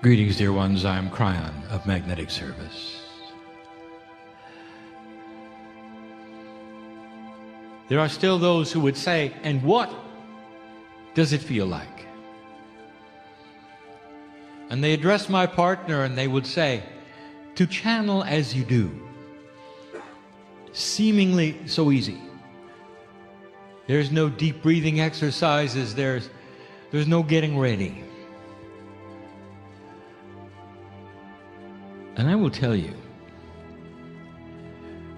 Greetings, dear ones. I am Kryon of Magnetic Service. There are still those who would say, and what does it feel like? And they address my partner and they would say, to channel as you do, seemingly so easy. There's no deep breathing exercises, there's no getting ready. And I will tell you,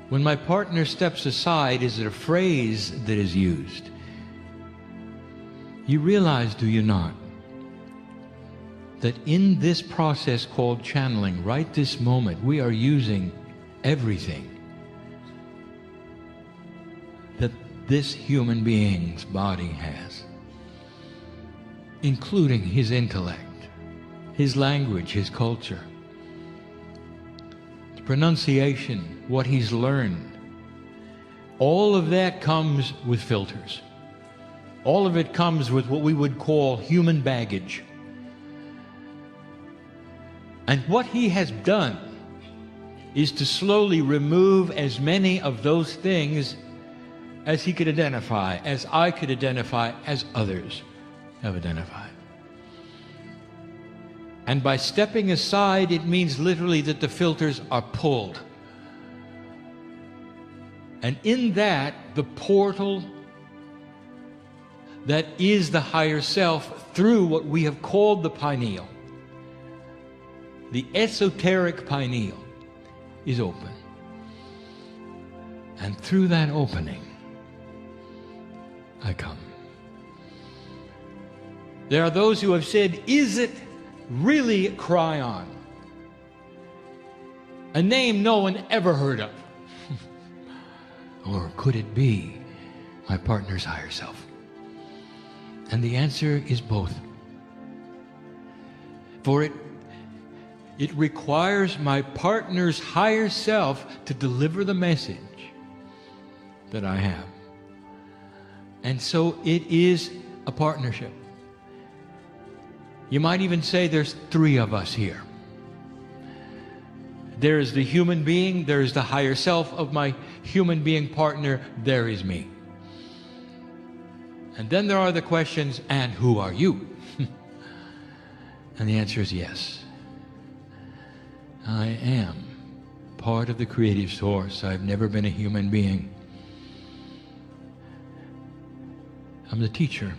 when my partner steps aside, is it a phrase that is used? You realize, do you not, that in this process called channeling, right this moment, we are using everything that this human being's body has, including his intellect, his language, his culture, pronunciation, what he's learned. All of that comes with filters. All of it comes with what we would call human baggage. And what he has done is to slowly remove as many of those things as he could identify, as I could identify, as others have identified. And by stepping aside, it means literally that the filters are pulled. And in that, the portal that is the higher self through what we have called the pineal, the esoteric pineal, is open. And through that opening, I come. There are those who have said, is it really Kryon? A name no one ever heard of. Or could it be my partner's higher self? And the answer is both. For it requires my partner's higher self to deliver the message that I have. And so it is a partnership. You might even say there's three of us here. There is the human being, there is the higher self of my human being partner, there is me. And then there are the questions, and who are you? And the answer is yes. I am part of the creative source. I've never been a human being. I'm the teacher.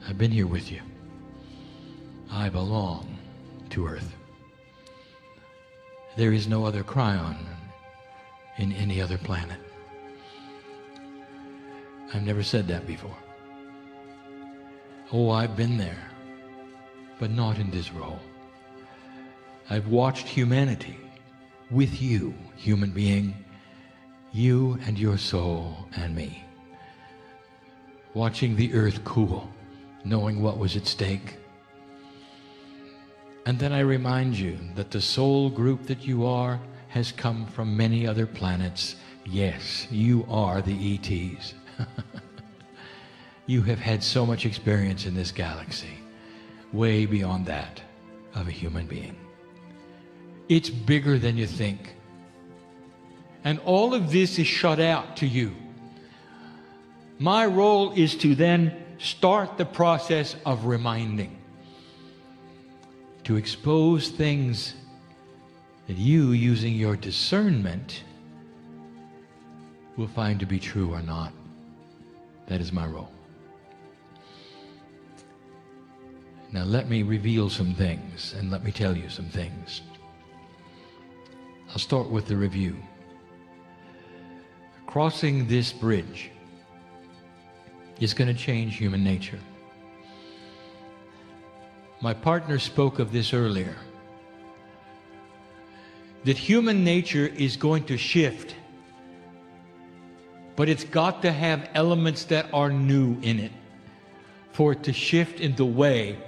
I've been here with you. I belong to Earth. There is no other Kryon in any other planet. I've never said that before. Oh, I've been there, but not in this role. I've watched humanity with you, human being, you and your soul and me. Watching the earth cool, knowing what was at stake. And then I remind you that the soul group that you are has come from many other planets. Yes, you are the ETs. You have had so much experience in this galaxy, way beyond that of a human being. It's bigger than you think. And all of this is shut out to you. My role is to then start the process of reminding, to expose things that you, using your discernment, will find to be true or not. That is my role. Now let me reveal some things, and let me tell you some things. I'll start with the review. Crossing this bridge is going to change human nature. My partner spoke of this earlier, that human nature is going to shift, but it's got to have elements that are new in it for it to shift in the way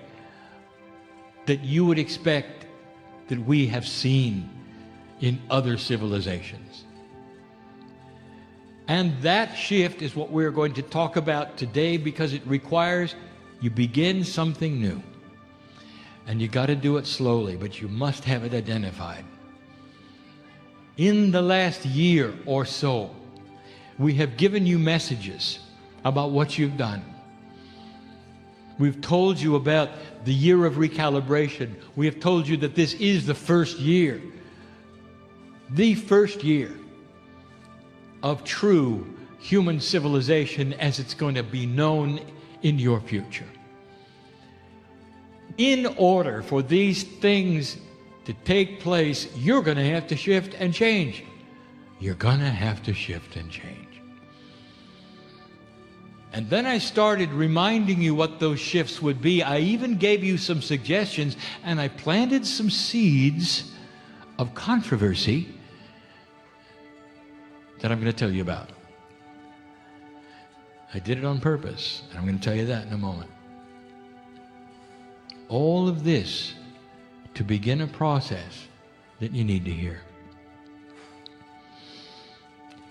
that you would expect that we have seen in other civilizations. And that shift is what we're going to talk about today, because it requires you begin something new. And you got to do it slowly, but you must have it identified. In the last year or so, we have given you messages about what you've done. We've told you about the year of recalibration. We have told you that this is the first year of true human civilization as it's going to be known in your future. In order for these things to take place, you're going to have to shift and change. You're going to have to shift and change. And then I started reminding you what those shifts would be. I even gave you some suggestions, and I planted some seeds of controversy that I'm going to tell you about. I did it on purpose, and I'm going to tell you that in a moment. All of this to begin a process that you need to hear.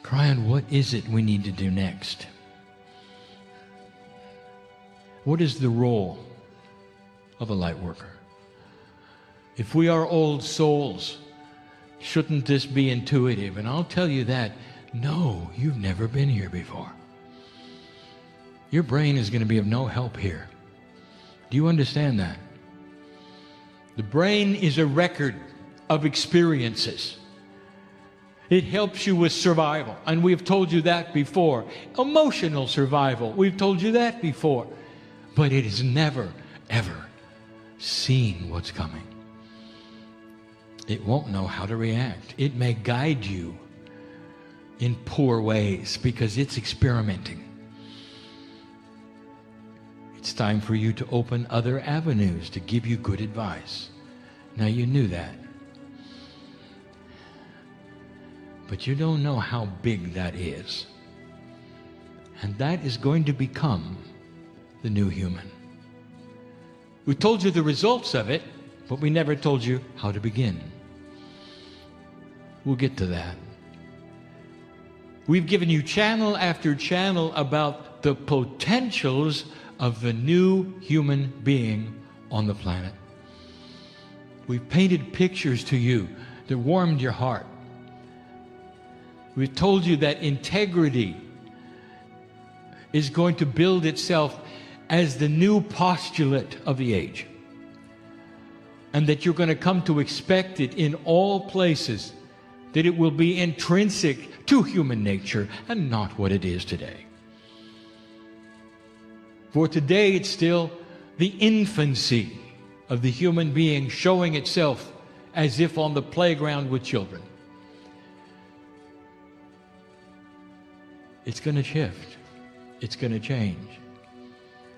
Kryon, what is it we need to do next? What is the role of a light worker? If we are old souls, shouldn't this be intuitive? And I'll tell you that, no, you've never been here before. Your brain is going to be of no help here. Do you understand that? The brain is a record of experiences. It helps you with survival, and we've told you that before. Emotional survival, we've told you that before. But it has never, ever seen what's coming. It won't know how to react. It may guide you in poor ways because it's experimenting. It's time for you to open other avenues to give you good advice. Now, you knew that. But you don't know how big that is. And that is going to become the new human. We told you the results of it, but we never told you how to begin. We'll get to that. We've given you channel after channel about the potentials of the new human being on the planet. We've painted pictures to you that warmed your heart. We've told you that integrity is going to build itself as the new postulate of the age, and that you're going to come to expect it in all places, that it will be intrinsic to human nature and not what it is today. For today it's still the infancy of the human being showing itself as if on the playground with children. It's going to shift. It's going to change.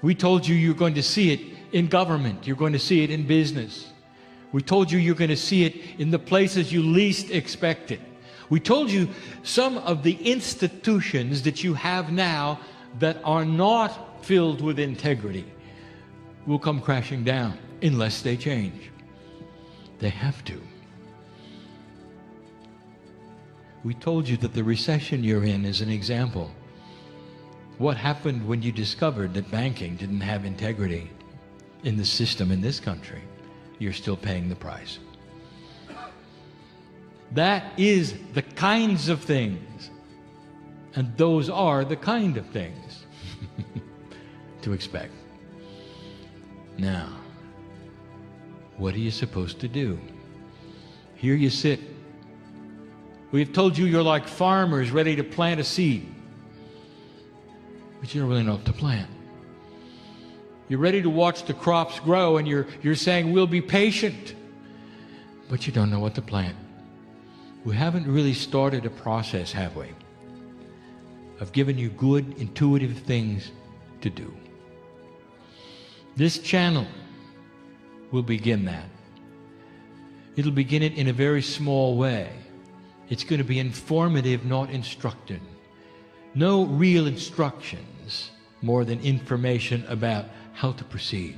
We told you you're going to see it in government. You're going to see it in business. We told you you're going to see it in the places you least expect it. We told you some of the institutions that you have now that are not filled with integrity will come crashing down unless they change. They have to. We told you that the recession you're in is an example. What happened when you discovered that banking didn't have integrity in the system in this country? You're still paying the price. That is the kinds of things, and those are the kind of things to expect. Now, what are you supposed to do? Here you sit. We've told you you're like farmers ready to plant a seed, but you don't really know what to plant. You're ready to watch the crops grow, and you're saying, we'll be patient, but you don't know what to plant. We haven't really started a process, have we? I've given you good, intuitive things to do. This channel will begin that. It'll begin it in a very small way. It's going to be informative, not instructive. No real instructions, more than information about how to proceed.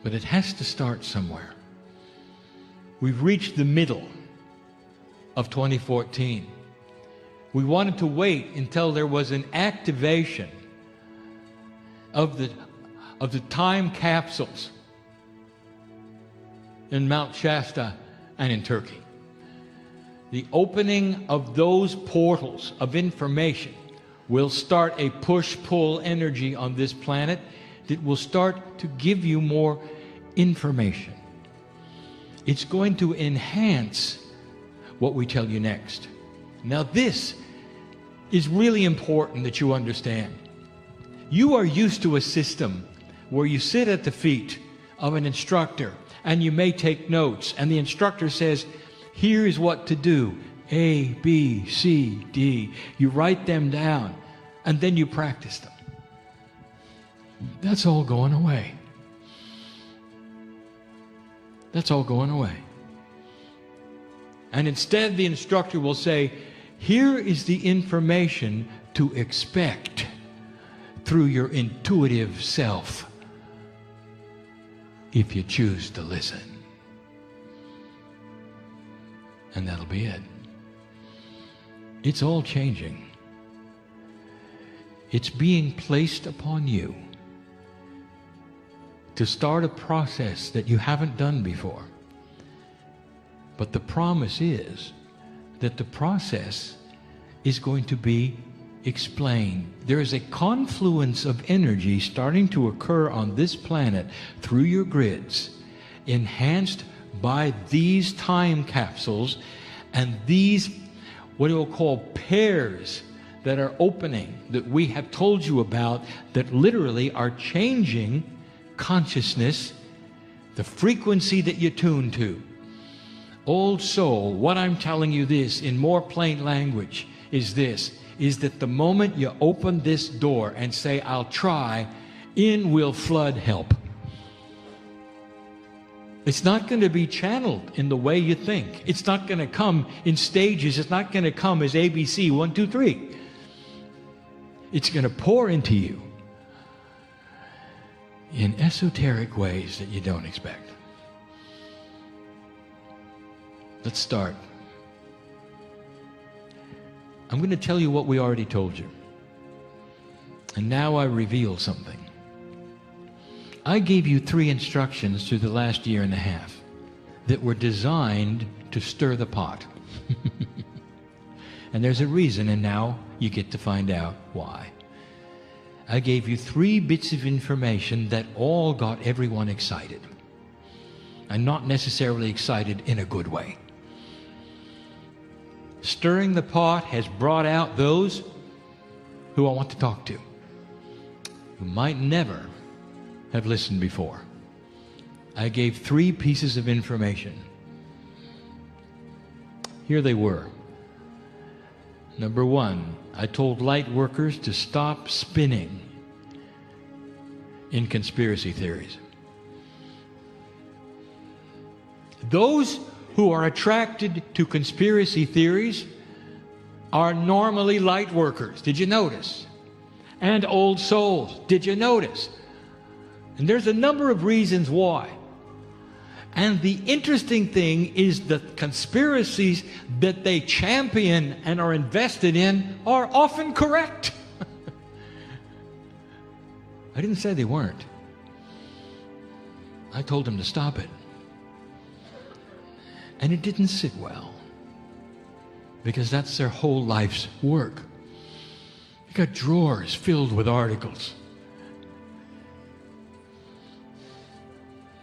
But it has to start somewhere. We've reached the middle of 2014. We wanted to wait until there was an activation of the time capsules in Mount Shasta and in Turkey. The opening of those portals of information will start a push-pull energy on this planet that will start to give you more information. It's going to enhance what we tell you next. Now this is really important that you understand. You are used to a system where you sit at the feet of an instructor and you may take notes, and the instructor says, here is what to do, A, B, C, D. You write them down and then you practice them. That's all going away. That's all going away. And instead the instructor will say, here is the information to expect through your intuitive self if you choose to listen. And that'll be it. It's all changing. It's being placed upon you to start a process that you haven't done before. But the promise is that the process is going to be explained. There is a confluence of energy starting to occur on this planet through your grids, enhanced by these time capsules and these, what we'll call pairs that are opening, that we have told you about, that literally are changing consciousness, the frequency that you tune to. Old soul, what I'm telling you this in more plain language is this, is that the moment you open this door and say, I'll try, in will flood help. It's not going to be channeled in the way you think. It's not going to come in stages. It's not going to come as ABC, 1, 2, 3. It's going to pour into you in esoteric ways that you don't expect. Let's start. I'm going to tell you what we already told you. And now I reveal something. I gave you 3 instructions through the last year and a half that were designed to stir the pot. And there's a reason, and now you get to find out why. I gave you 3 bits of information that all got everyone excited. And not necessarily excited in a good way. Stirring the pot has brought out those who I want to talk to, who might never have listened before. I gave 3 pieces of information. Here they were. Number 1, I told light workers to stop spinning in conspiracy theories. Those who are attracted to conspiracy theories are normally light workers. Did you notice? And old souls. Did you notice? And there's a number of reasons why. And the interesting thing is the conspiracies that they champion and are invested in are often correct. I didn't say they weren't. I told them to stop it. And it didn't sit well, because that's their whole life's work. They got drawers filled with articles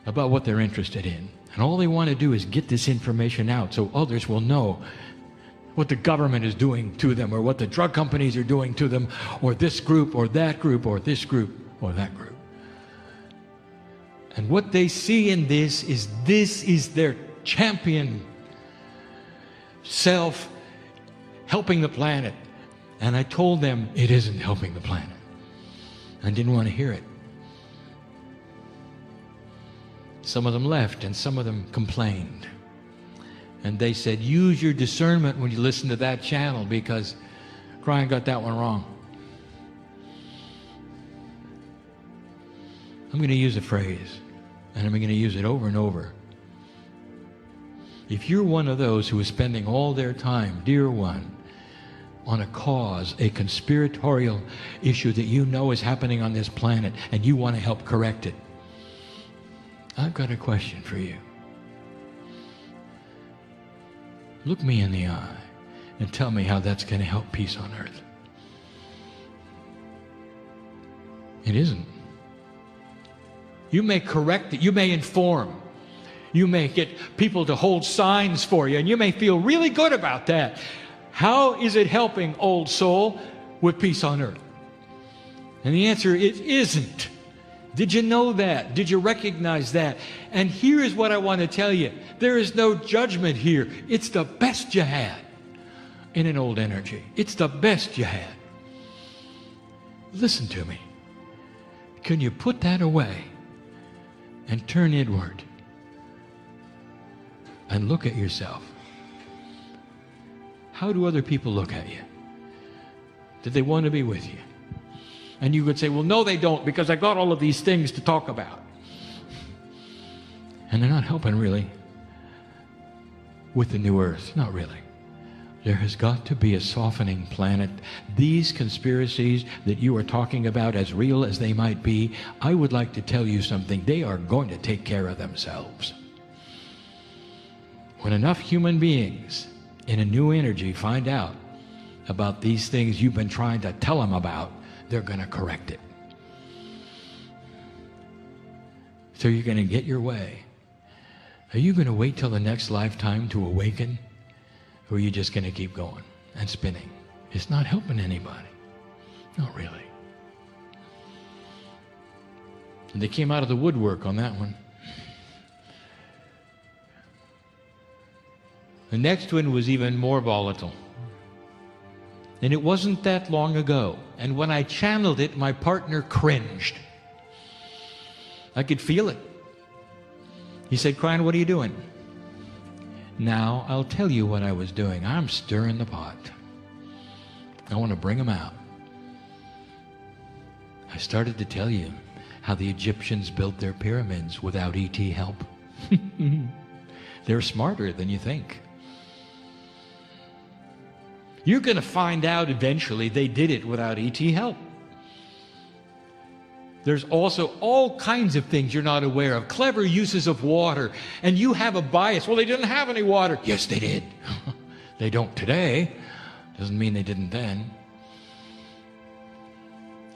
about what they're interested in. And all they want to do is get this information out so others will know what the government is doing to them, or what the drug companies are doing to them, or this group or that group or this group or that group. And what they see in this is their champion self helping the planet. And I told them it isn't helping the planet. I didn't want to hear it. Some of them left and some of them complained. And they said, use your discernment when you listen to that channel, because Kryon got that one wrong. I'm going to use a phrase, and I'm going to use it over and over. If you're one of those who is spending all their time, dear one, on a cause, a conspiratorial issue that you know is happening on this planet, and you want to help correct it, I've got a question for you. Look me in the eye and tell me how that's going to help peace on earth. It isn't. You may correct it. You may inform. You may get people to hold signs for you, and you may feel really good about that. How is it helping, old soul, with peace on earth? And the answer is, it isn't. Did you know that? Did you recognize that? And here is what I want to tell you. There is no judgment here. It's the best you had in an old energy. It's the best you had. Listen to me. Can you put that away and turn inward and look at yourself? How do other people look at you? Do they want to be with you? And you could say, well, no, they don't, because I got all of these things to talk about. And they're not helping really with the new earth. Not really. There has got to be a softening planet. These conspiracies that you are talking about, as real as they might be, I would like to tell you something. They are going to take care of themselves. When enough human beings in a new energy find out about these things you've been trying to tell them about, they're going to correct it. So you're going to get your way. Are you going to wait till the next lifetime to awaken? Or are you just going to keep going and spinning? It's not helping anybody. Not really. And they came out of the woodwork on that one. The next one was even more volatile. And it wasn't that long ago. And when I channeled it, my partner cringed. I could feel it. He said, Kryon, what are you doing? Now, I'll tell you what I was doing. I'm stirring the pot. I want to bring them out. I started to tell you how the Egyptians built their pyramids without ET help. They're smarter than you think. You're going to find out eventually they did it without ET help. There's also all kinds of things you're not aware of. Clever uses of water. And you have a bias. Well, they didn't have any water. Yes, they did. They don't today. Doesn't mean they didn't then.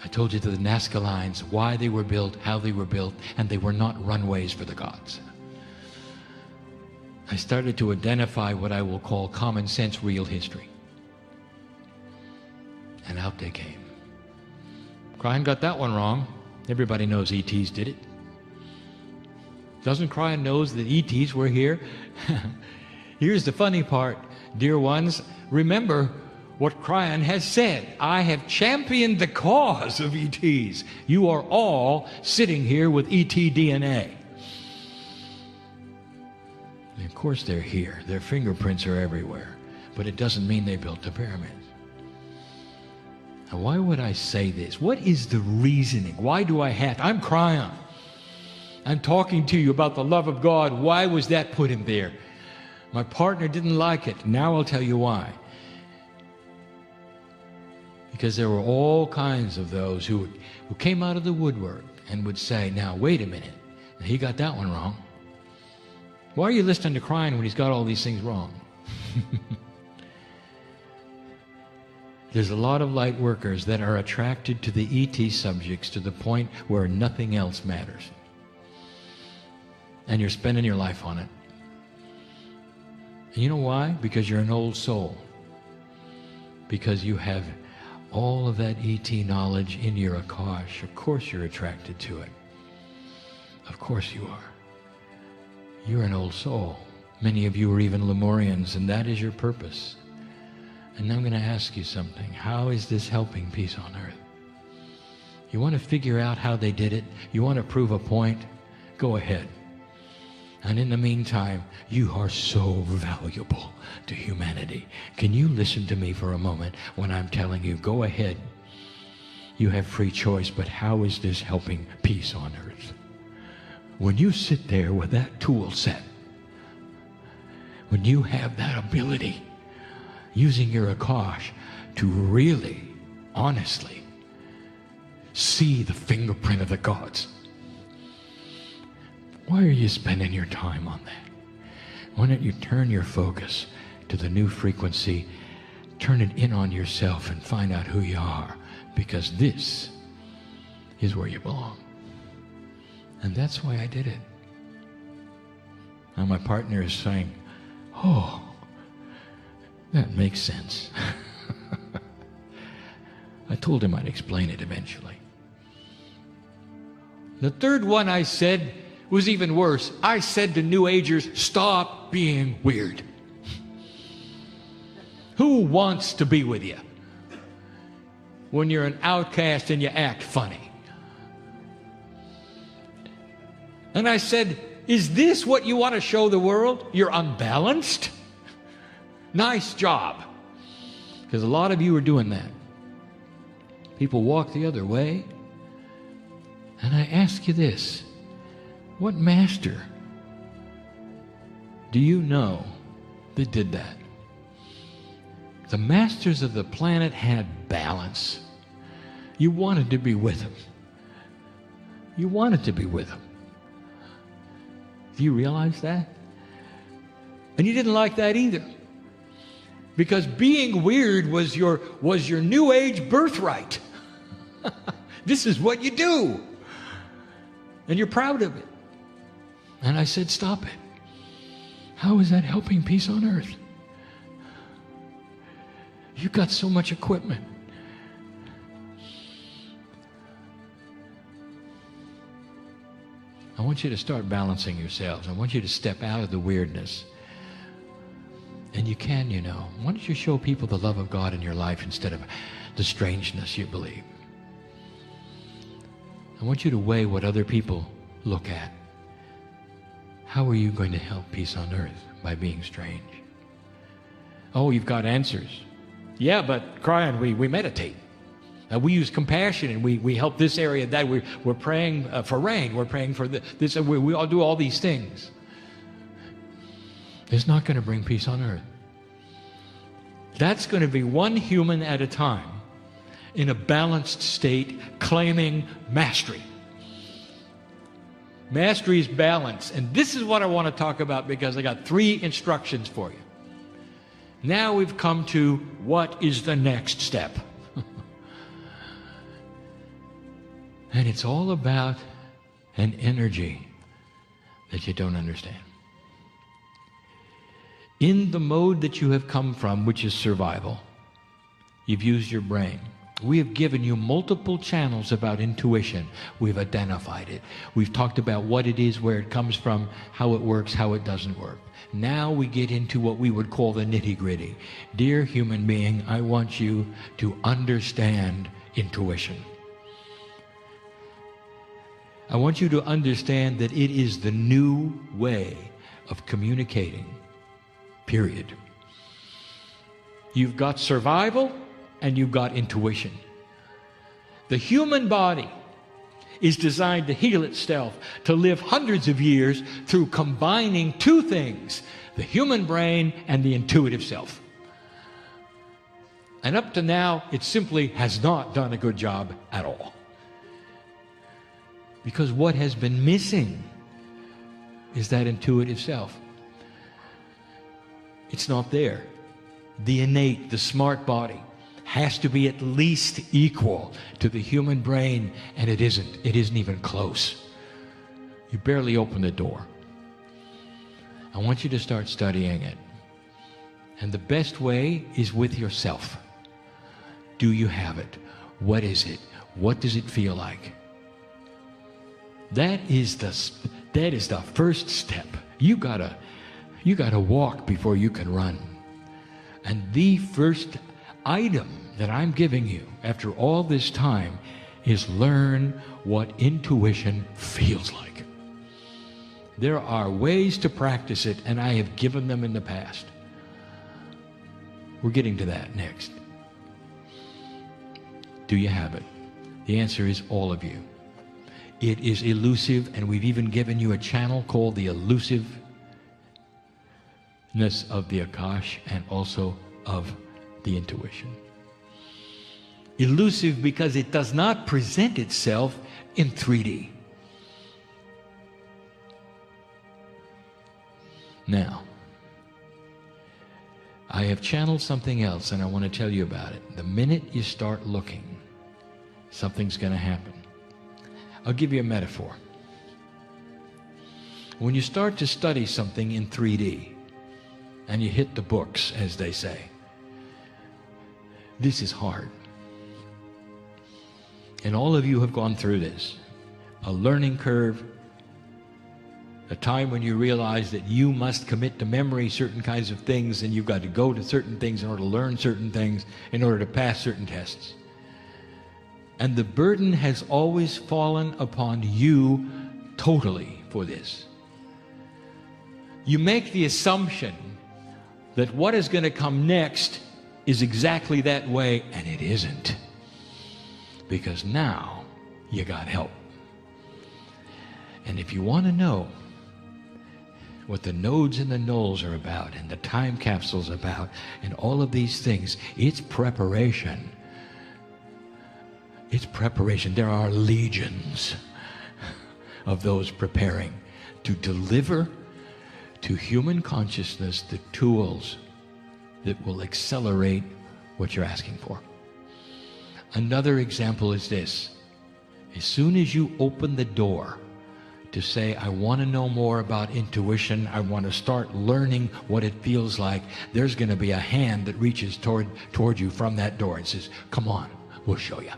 I told you the Nazca lines, why they were built, how they were built, and they were not runways for the gods. I started to identify what I will call common sense real history. And out they came. Kryon got that one wrong. Everybody knows ETs did it. Doesn't Kryon knows that ETs were here? Here's the funny part, dear ones. Remember what Kryon has said. I have championed the cause of ETs. You are all sitting here with ET DNA. And of course they're here. Their fingerprints are everywhere. But it doesn't mean they built the pyramids. Now, why would I say this? What is the reasoning? Why do I have to? I'm Kryon. I'm talking to you about the love of God. Why was that put in there? My partner didn't like it. Now I'll tell you why. Because there were all kinds of those who came out of the woodwork and would say, now, wait a minute. He got that one wrong. Why are you listening to Kryon when he's got all these things wrong? There's a lot of light workers that are attracted to the ET subjects to the point where nothing else matters. And you're spending your life on it. And you know why? Because you're an old soul. Because you have all of that ET knowledge in your Akash. Of course you're attracted to it. Of course you are. You're an old soul. Many of you are even Lemurians, and that is your purpose. And I'm going to ask you something. How is this helping peace on earth? You want to figure out how they did it? You want to prove a point? Go ahead. And in the meantime, you are so valuable to humanity. Can you listen to me for a moment when I'm telling you, go ahead. You have free choice, but how is this helping peace on earth? When you sit there with that tool set, when you have that ability, using your Akash to really, honestly see the fingerprint of the gods. Why are you spending your time on that? Why don't you turn your focus to the new frequency. Turn it in on yourself and find out who you are, because this is where you belong. And that's why I did it. Now my partner is saying, oh, that makes sense. I told him I'd explain it eventually. The third one I said was even worse. I said to New Agers, stop being weird. Who wants to be with you when you're an outcast and you act funny? And I said, is this what you want to show the world? You're unbalanced? Nice job. Because a lot of you are doing that. People walk the other way. And I ask you this, what master do you know that did that? The masters of the planet had balance. You wanted to be with them. You wanted to be with them. Do you realize that? And you didn't like that either. Because being weird was your New Age birthright. This is what you do. And you're proud of it. And I said, stop it. How is that helping peace on earth? You've got so much equipment. I want you to start balancing yourselves. I want you to step out of the weirdness. And you can, you know. Why don't you show people the love of God in your life instead of the strangeness you believe? I want you to weigh what other people look at. How are you going to help peace on earth? By being strange. Oh, you've got answers. Yeah, but Kryon, we meditate. We use compassion, and we help this area, that. We're praying for rain. We're praying for this. We all do all these things. It's not going to bring peace on earth. That's going to be one human at a time in a balanced state, claiming mastery. Mastery is balance. And this is what I want to talk about, because I got 3 instructions for you. Now we've come to what is the next step. And it's all about an energy that you don't understand. In the mode that you have come from, which is survival, you've used your brain. We have given you multiple channels about intuition. We've identified it. We've talked about what it is, where it comes from, how it works, how it doesn't work. Now we get into what we would call the nitty-gritty. Dear human being, I want you to understand intuition. I want you to understand that it is the new way of communicating, period. You've got survival and you've got intuition. The human body is designed to heal itself, to live hundreds of years through combining 2 things, the human brain and the intuitive self. And up to now, it simply has not done a good job at all. Because what has been missing is that intuitive self. It's not there. The innate, the smart body has to be at least equal to the human brain, and it isn't. It isn't even close. You barely open the door. I want you to start studying it. And the best way is with yourself. Do you have it? What is it? What does it feel like? That is the first step. You gotta walk before you can run. And the first item that I'm giving you after all this time is learn what intuition feels like. There are ways to practice it, and I have given them in the past. We're getting to that next. Do you have it? The answer is all of you. It is elusive, and we've even given you a channel called the elusiveness of the Akash and also of the intuition. Elusive because it does not present itself in 3D. Now, I have channeled something else, and I want to tell you about it. The minute you start looking, something's going to happen. I'll give you a metaphor. When you start to study something in 3D, and you hit the books, as they say, this is hard. And all of you have gone through this. A learning curve, a time when you realize that you must commit to memory certain kinds of things, and you've got to go to certain things in order to learn certain things, in order to pass certain tests. And the burden has always fallen upon you totally for this. You make the assumption that what is going to come next is exactly that way, and it isn't. Because now you got help. And if you want to know what the nodes and the nulls are about, and the time capsules about, and all of these things, it's preparation. It's preparation. There are legions of those preparing to deliver to human consciousness the tools that will accelerate what you're asking for. Another example is this. As soon as you open the door to say, I want to know more about intuition, I want to start learning what it feels like, there's going to be a hand that reaches toward you from that door and says, come on, we'll show you.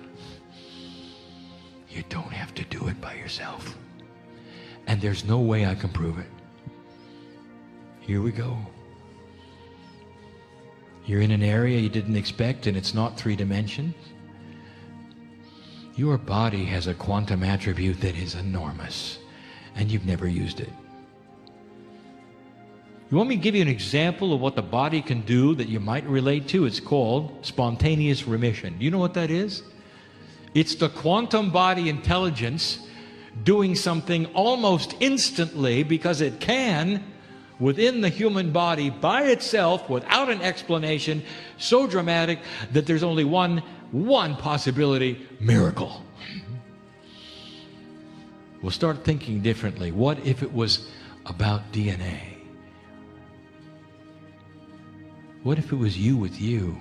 You don't have to do it by yourself. And there's no way I can prove it. Here we go. You're in an area you didn't expect, and it's not 3 dimensions. Your body has a quantum attribute that is enormous, and you've never used it. You want me to give you an example of what the body can do that you might relate to? It's called spontaneous remission. Do you know what that is? It's the quantum body intelligence doing something almost instantly, because it can, within the human body by itself, without an explanation, so dramatic that there's only one possibility: miracle. We'll start thinking differently. What if it was about DNA? What if it was you with you?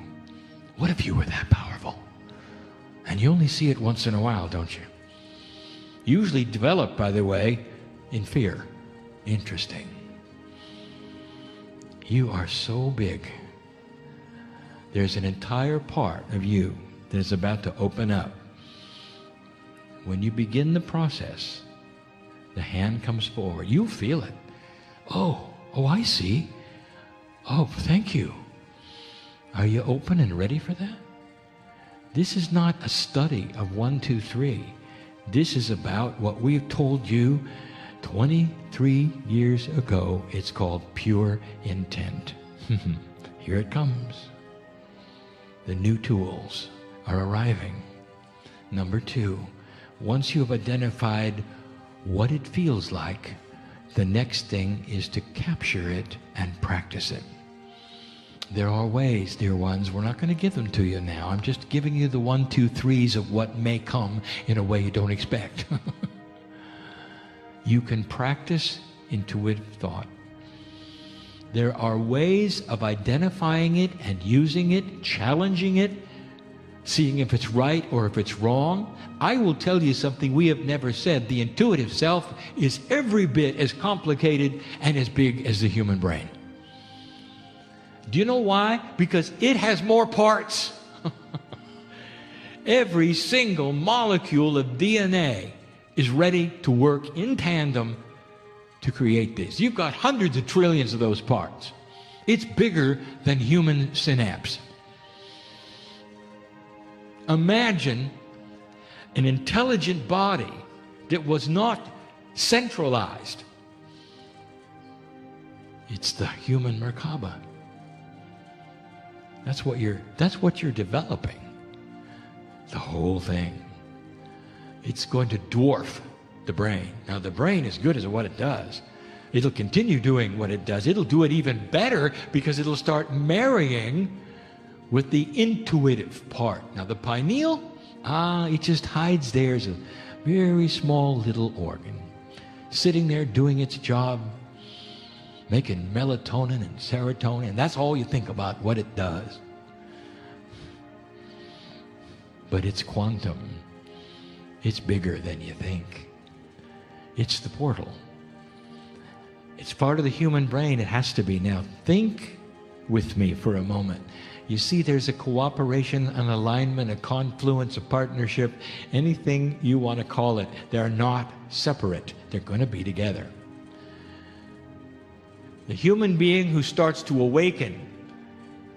What if you were that powerful? And you only see it once in a while, don't you? Usually developed, by the way, in fear. Interesting. You are so big. There's an entire part of you that is about to open up. When you begin the process, the hand comes forward. You feel it. Oh, I see. Oh, thank you. Are you open and ready for that? This is not a study of 1, 2, 3. This is about what we've told you 23 years ago. It's called pure intent. Here it comes. The new tools are arriving. Number 2, once you have identified what it feels like, the next thing is to capture it and practice it. There are ways, dear ones. We're not going to give them to you now. I'm just giving you the 1, 2, 3s of what may come in a way you don't expect. You can practice intuitive thought. There are ways of identifying it and using it, challenging it, seeing if it's right or if it's wrong. I will tell you something we have never said. The intuitive self is every bit as complicated and as big as the human brain. Do you know why? Because it has more parts. Every single molecule of DNA is ready to work in tandem to create this. You've got hundreds of trillions of those parts. It's bigger than human synapse. Imagine an intelligent body that was not centralized. It's the human Merkaba. That's what you're developing. The whole thing. It's going to dwarf the brain. Now, the brain is good at what it does. It'll continue doing what it does. It'll do it even better because it'll start marrying with the intuitive part. Now, the pineal, it just hides there as a very small little organ, sitting there doing its job. making melatonin and serotonin. That's all you think about what it does. But it's quantum. It's bigger than you think. It's the portal. It's part of the human brain. It has to be. Now, think with me for a moment. You see, there's a cooperation, an alignment, a confluence, a partnership, anything you want to call it. They're not separate. They're going to be together. The human being who starts to awaken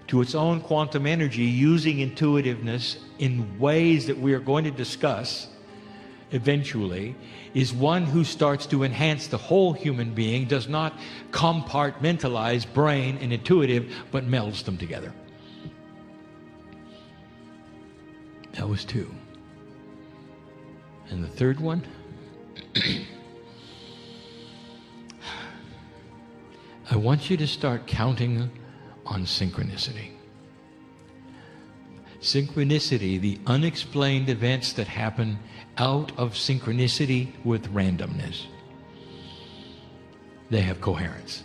to its own quantum energy using intuitiveness in ways that we are going to discuss eventually is one who starts to enhance the whole human being, does not compartmentalize brain and intuitive, but melds them together. That was two. And the third one? I want you to start counting on synchronicity. Synchronicity, the unexplained events that happen out of synchronicity with randomness. They have coherence.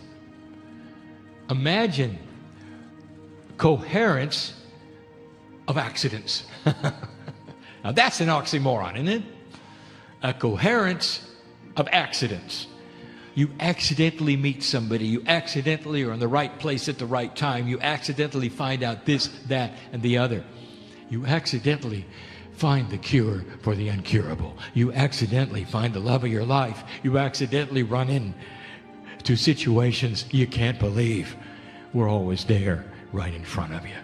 Imagine coherence of accidents. Now that's an oxymoron, isn't it? A coherence of accidents. You accidentally meet somebody, you accidentally are in the right place at the right time, you accidentally find out this, that, and the other. You accidentally find the cure for the incurable. You accidentally find the love of your life. You accidentally run into situations you can't believe were always there right in front of you.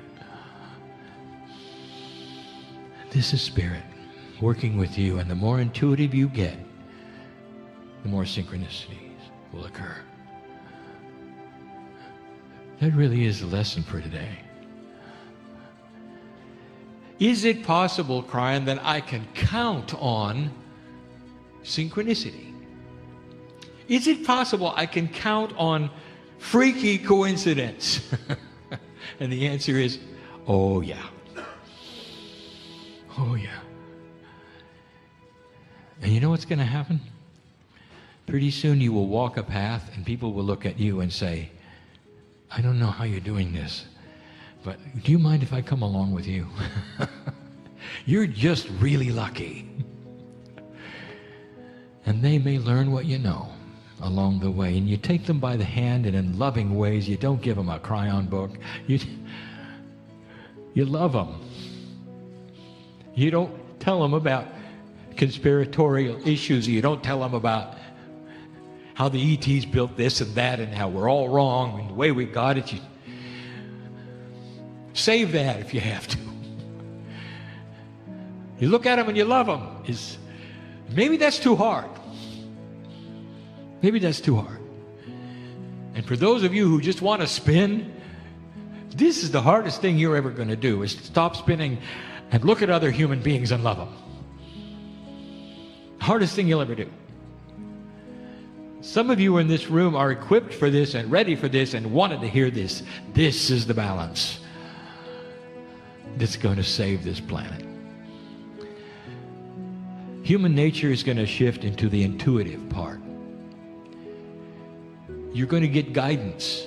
This is Spirit working with you, and the more intuitive you get, the more synchronicities will occur. That really is the lesson for today. Is it possible, Kryon, that I can count on synchronicity? Is it possible I can count on freaky coincidence? And the answer is, oh yeah. Oh yeah. And you know what's going to happen? Pretty soon you will walk a path and people will look at you and say, I don't know how you're doing this, but do you mind if I come along with you? You're just really lucky. And they may learn what you know along the way. And you take them by the hand, and in loving ways, you don't give them a Kryon book. You love them. You don't tell them about conspiratorial issues. You don't tell them about how the ETs built this and that and how we're all wrong and the way we got it. You save that if you have to. You look at them and you love them. Maybe that's too hard. Maybe that's too hard. And for those of you who just want to spin, this is the hardest thing you're ever going to do, is stop spinning and look at other human beings and love them. Hardest thing you'll ever do. Some of you in this room are equipped for this and ready for this and wanted to hear this. This is the balance that's going to save this planet. Human nature is going to shift into the intuitive part. You're going to get guidance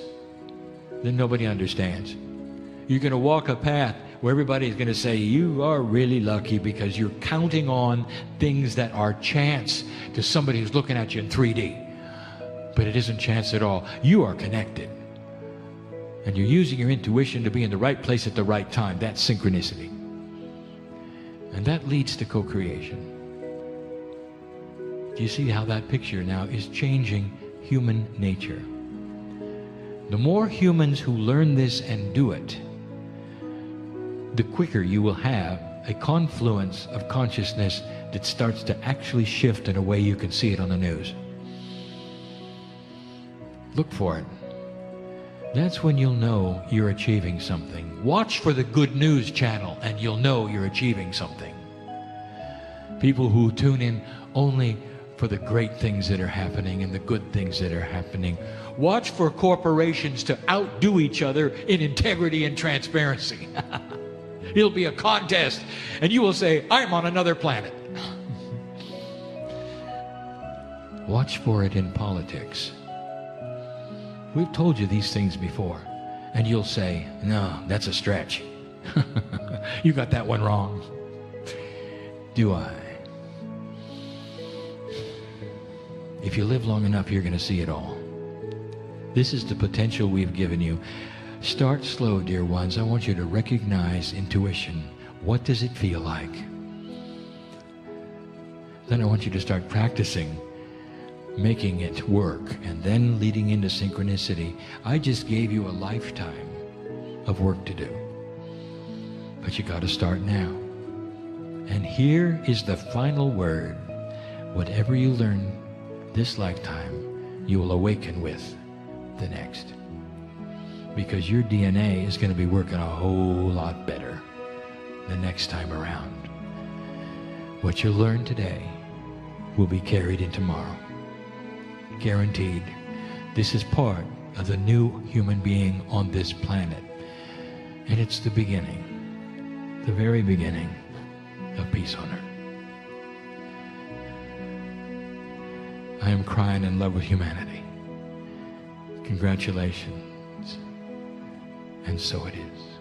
that nobody understands. You're going to walk a path where everybody's going to say, you are really lucky because you're counting on things that are chance to somebody who's looking at you in 3D. But it isn't chance at all. You are connected. And you're using your intuition to be in the right place at the right time. That's synchronicity. And that leads to co-creation. Do you see how that picture now is changing human nature? The more humans who learn this and do it, the quicker you will have a confluence of consciousness that starts to actually shift in a way you can see it on the news. Look for it. That's when you'll know you're achieving something. Watch for the good news channel and you'll know you're achieving something. People who tune in only for the great things that are happening and the good things that are happening. Watch for corporations to outdo each other in integrity and transparency. It'll be a contest, and you will say, I'm on another planet. Watch for it in politics. We've told you these things before. And you'll say, no, that's a stretch. You got that one wrong. Do I? If you live long enough, you're going to see it all. This is the potential we've given you. Start slow, dear ones. I want you to recognize intuition. What does it feel like? Then I want you to start practicing making it work, and then leading into synchronicity. I just gave you a lifetime of work to do. But you got to start now. And here is the final word. Whatever you learn this lifetime, you will awaken with the next. Because your DNA is going to be working a whole lot better the next time around. What you learn today will be carried in tomorrow. Guaranteed. This is part of the new human being on this planet. And it's the beginning, the very beginning of peace on earth. I am Kryon in love with humanity. Congratulations. And so it is.